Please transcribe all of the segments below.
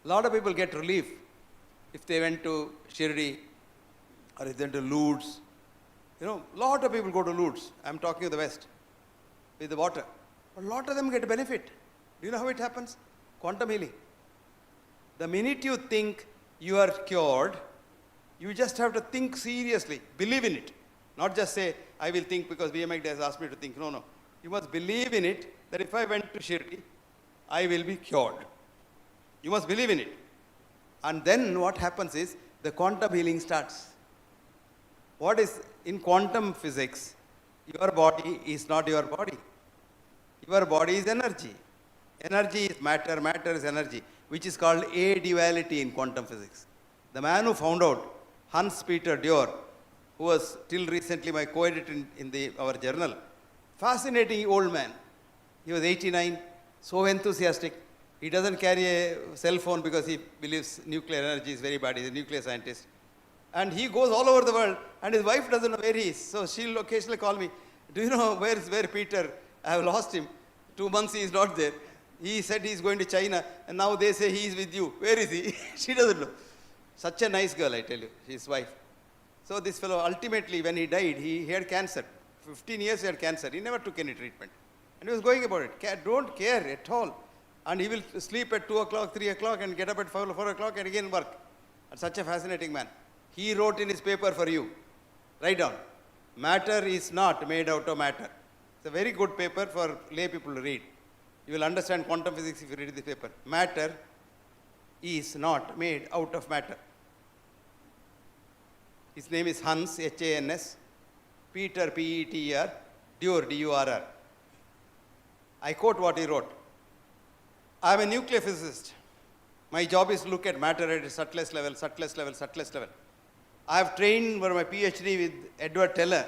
A lot of people get relief if they went to Shirdi or if they went to Lourdes. You know, a lot of people go to Lourdes. I'm talking of the West with the water. A lot of them get benefit. Do you know how it happens? Quantum healing. The minute you think you are cured, you just have to think seriously. Believe in it. Not just say, I will think because BMX has asked me to think. No, no. You must believe in it that if I went to Shirdi, I will be cured. You must believe in it. And then what happens is, the quantum healing starts. What is in quantum physics? Your body is not your body. Your body is energy. Energy is matter, matter is energy, which is called a-duality in quantum physics. The man who found out, Hans Peter Dürr, who was till recently my co-editor in our journal, fascinating old man. He was 89, so enthusiastic. He doesn't carry a cell phone because he believes nuclear energy is very bad. He's a nuclear scientist. And he goes all over the world, and his wife doesn't know where he is. So she'll occasionally call me, do you know where Peter? I have lost him. 2 months he is not there. He said he's going to China, and now they say he is with you. Where is he? She doesn't know. Such a nice girl, I tell you, his wife. So this fellow, ultimately, when he died, he had cancer. 15 years he had cancer. He never took any treatment. And he was going about it. Don't care at all. And he will sleep at 2 o'clock, 3 o'clock, and get up at 4 o'clock and again work. And such a fascinating man. He wrote in his paper for you. Write down. Matter is not made out of matter. It's a very good paper for lay people to read. You will understand quantum physics if you read this paper. Matter is not made out of matter. His name is Hans, H-A-N-S, Peter, P-E-T-E-R, Dürr, D-U-R-R. I quote what he wrote. I am a nuclear physicist. My job is to look at matter at its subtlest level, subtlest level, subtlest level. I have trained for my PhD with Edward Teller,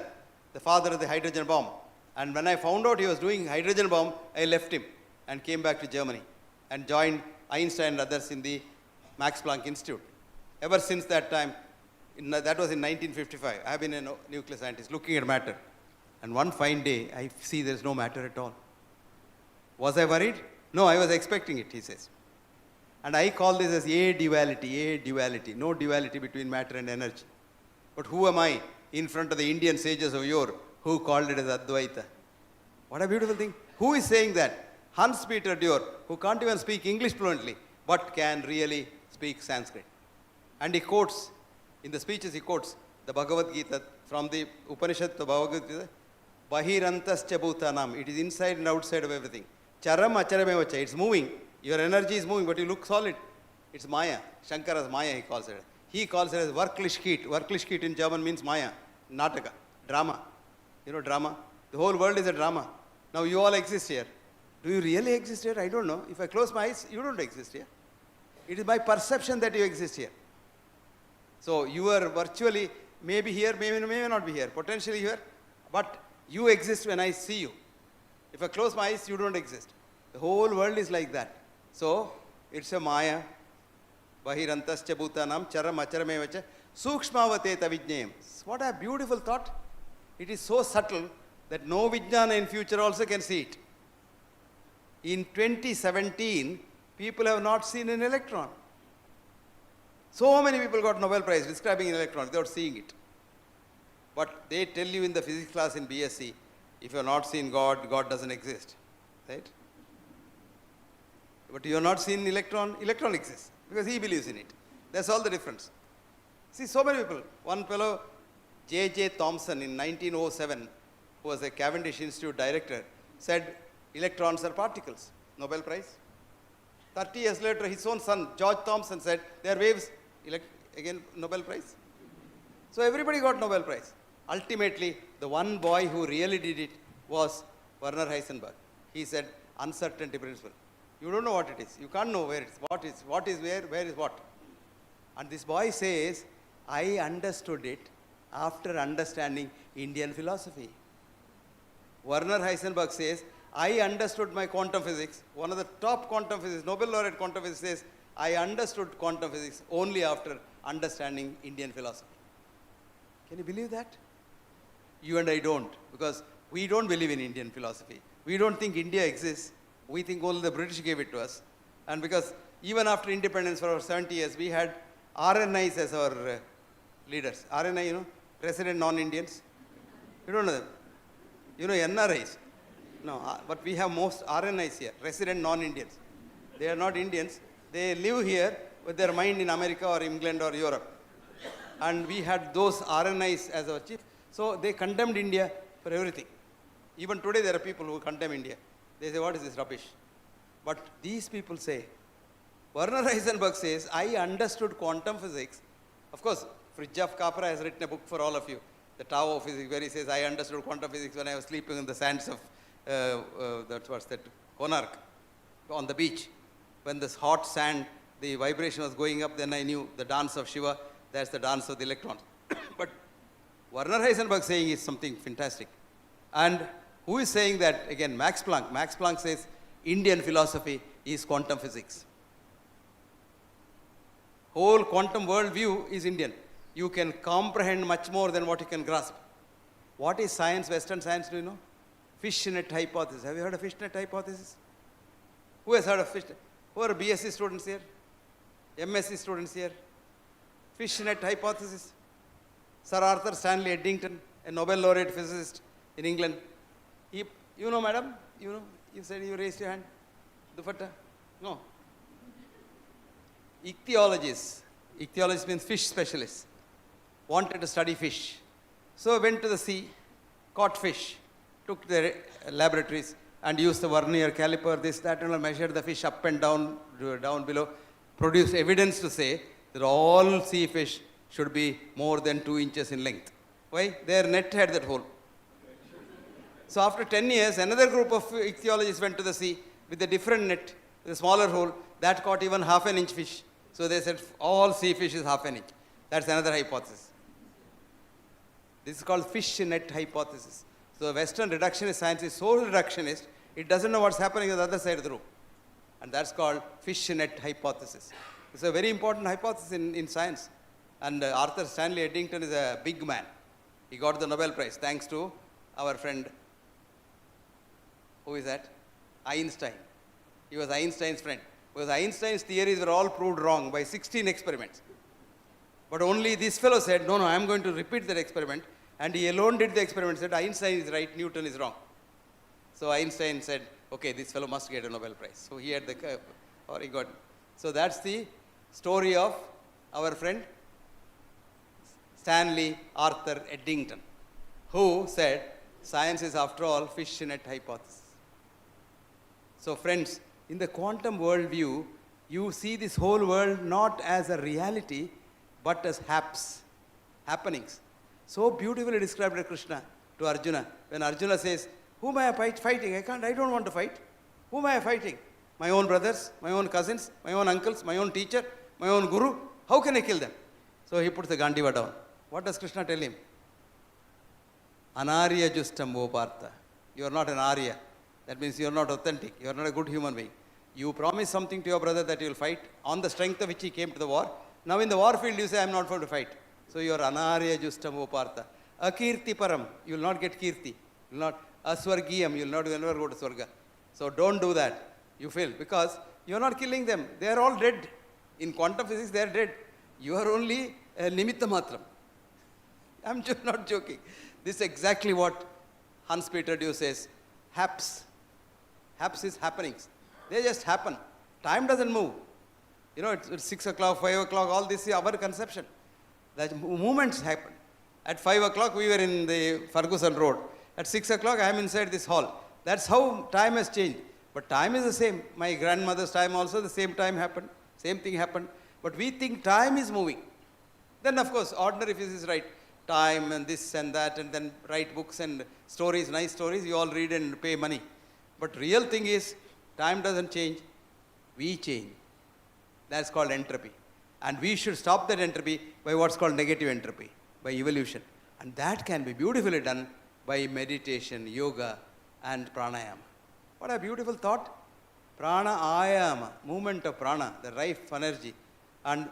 the father of the hydrogen bomb. And when I found out he was doing hydrogen bomb, I left him and came back to Germany and joined Einstein and others in the Max Planck Institute. Ever since that time, that was in 1955, I have been a nuclear scientist looking at matter. And one fine day, I see there is no matter at all. Was I worried? No, I was expecting it, he says. And I call this as a-duality, no duality between matter and energy. But who am I in front of the Indian sages of yore who called it as Advaita? What a beautiful thing. Who is saying that? Hans Peter Dürr, who can't even speak English fluently, but can really speak Sanskrit. And he quotes, in the speeches he quotes, the Bhagavad Gita from the Upanishad to Bhagavad Gita, Bahirantascha Bhutanam. It is inside and outside of everything. Charam acharamevacha. It's moving. Your energy is moving, but you look solid. It's Maya. Shankara's Maya, he calls it. He calls it as Wirklichkeit. Wirklichkeit in German means Maya. Nataka. Drama. You know drama? The whole world is a drama. Now you all exist here. Do you really exist here? I don't know. If I close my eyes, you don't exist here. It is my perception that you exist here. So you are virtually maybe here, maybe not be here, potentially here, but you exist when I see you. If I close my eyes, you don't exist. The whole world is like that. So it's a Maya. Bahirantascha bhutanam charam acharamevacha sukshmavate vijnayam. What a beautiful thought. It is so subtle that no vijnana in future also can see it. In 2017, people have not seen an electron. So many people got Nobel Prize describing an electron without seeing it. But they tell you in the physics class in BSc, if you have not seen God, God doesn't exist. Right? But you have not seen electron, electron exists because he believes in it. That's all the difference. See, so many people. One fellow, J.J. Thomson, in 1907, who was a Cavendish Institute director, said electrons are particles. Nobel Prize. 30 years later, his own son, George Thomson, said they are waves. Again, Nobel Prize. So everybody got Nobel Prize. Ultimately, the one boy who really did it was Werner Heisenberg. He said, uncertainty principle. You don't know what it is. You can't know where it is. What is where is what. And this boy says, I understood it after understanding Indian philosophy. Werner Heisenberg says, I understood my quantum physics. One of the top quantum physicists, Nobel laureate quantum physicist says, I understood quantum physics only after understanding Indian philosophy. Can you believe that? You and I don't, because we don't believe in Indian philosophy. We don't think India exists. We think only the British gave it to us. And because Even after independence for over 70 years, we had RNIs as our leaders. RNI, resident non-Indians. You don't know them. You know NRIs. No, but we have most RNIs here, resident non-Indians. They are not Indians. They live here with their mind in America or England or Europe. And we had those RNIs as our chief. So they condemned India for everything. Even today there are people who condemn India. They say, what is this rubbish? But these people say, Werner Heisenberg says, I understood quantum physics. Of course, Fritjof Capra has written a book for all of you, The Tao of Physics, where he says, I understood quantum physics when I was sleeping in the sands of, Konark, on the beach. When this hot sand, the vibration was going up, then I knew the dance of Shiva, that's the dance of the electrons. But Werner Heisenberg saying is something fantastic. And who is saying that? Again, Max Planck. Max Planck says, Indian philosophy is quantum physics. Whole quantum worldview is Indian. You can comprehend much more than what you can grasp. What is science, Western science, do you know? Fishnet hypothesis. Have you heard of fishnet hypothesis? Who has heard of fishnet? Who are BSc students here? MSc students here? Fishnet hypothesis. Sir Arthur Stanley Eddington, a Nobel laureate physicist in England. You know, madam? You know? You said you raised your hand. Dufatta? No. Ichthyologists means fish specialists, wanted to study fish. So went to the sea, caught fish, took their laboratories and used the vernier caliper, this, that, and measured the fish up and down, down below, produced evidence to say that all sea fish should be more than 2 inches in length. Why? Their net had that hole. So after 10 years, another group of ichthyologists went to the sea with a different net, with a smaller hole, that caught even half an inch fish. So they said all sea fish is half an inch. That's another hypothesis. This is called fish net hypothesis. So Western reductionist science is so reductionist, it doesn't know what's happening on the other side of the room. And that's called fish net hypothesis. It's a very important hypothesis in science. And Arthur Stanley Eddington is a big man. He got the Nobel Prize thanks to our friend, who is that? Einstein. He was Einstein's friend. Because Einstein's theories were all proved wrong by 16 experiments. But only this fellow said, no, I'm going to repeat that experiment. And he alone did the experiment, said Einstein is right, Newton is wrong. So Einstein said, okay, this fellow must get a Nobel Prize. So he had the, or he got. So that's the story of our friend Stanley Arthur Eddington, who said, science is after all fish net hypothesis. So friends, in the quantum worldview, you see this whole world not as a reality, but as happenings. So beautifully described by Krishna to Arjuna. When Arjuna says, whom am I fighting? I don't want to fight. Whom am I fighting? My own brothers, my own cousins, my own uncles, my own teacher, my own guru. How can I kill them? So he puts the Gandiva down. What does Krishna tell him? Anarya justam o partha. You are not an Arya. That means you are not authentic. You are not a good human being. You promise something to your brother that you will fight on the strength of which he came to the war. Now in the war field you say, I am not going to fight. So you are anarya justam o partha. Akirti param. You will not get kirti. You will not. Aswargiyam. You will never go to Swarga. So don't do that. You fail because you are not killing them. They are all dead. In quantum physics they are dead. You are only a nimitta matram. I am not joking. This is exactly what Hans Peter Dew says. Haps. Haps is happenings. They just happen. Time doesn't move. You know, it's 6 o'clock, 5 o'clock, all this is our conception. The movements happen. At 5 o'clock, we were in the Ferguson Road. At 6 o'clock, I am inside this hall. That's how time has changed. But time is the same. My grandmother's time also, the same time happened. Same thing happened. But we think time is moving. Then, of course, ordinary physics is right. Time and this and that, and then write books and stories, nice stories, you all read and pay money. But real thing is, time doesn't change, we change. That's called entropy. And we should stop that entropy by what's called negative entropy, by evolution. And that can be beautifully done by meditation, yoga, and pranayama. What a beautiful thought. Pranayama, movement of prana, the life energy. And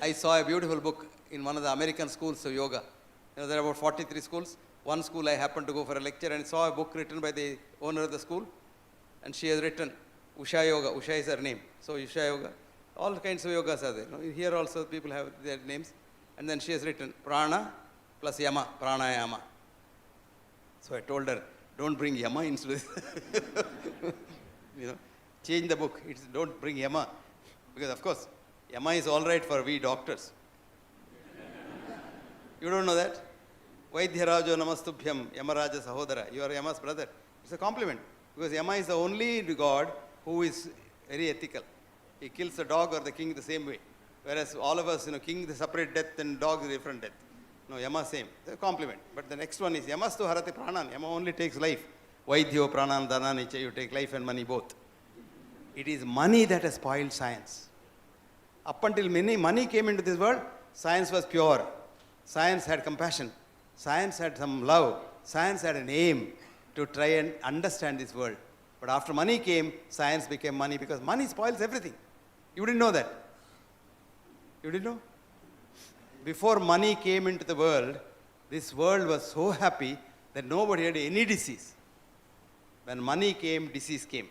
I saw a beautiful book in one of the American schools of yoga. You know, there are about 43 schools. One school I happened to go for a lecture and saw a book written by the owner of the school. And she has written Usha Yoga. Usha is her name. So Usha Yoga. All kinds of yogas are there. Here also people have their names. And then she has written prana plus yama, pranayama. So I told her, don't bring yama into this. Change the book. Don't bring yama. Because of course, yama is all right for we doctors. You don't know that? Vaidhyarajo namastubhyam, Yamaraja sahodara. You are Yama's brother. It's a compliment. Because Yama is the only god who is very ethical. He kills the dog or the king the same way. Whereas all of us, king the separate death and dog is different death. No, Yama same. It's a compliment. But the next one is Yamastu harati pranan. Yama only takes life. Vaidhyo pranan dhananicha. You take life and money both. It is money that has spoiled science. Up until money came into this world, science was pure. Science had compassion. Science had some love. Science had an aim to try and understand this world. But after money came, science became money because money spoils everything. You didn't know that. You didn't know? Before money came into the world, this world was so happy that nobody had any disease. When money came, disease came.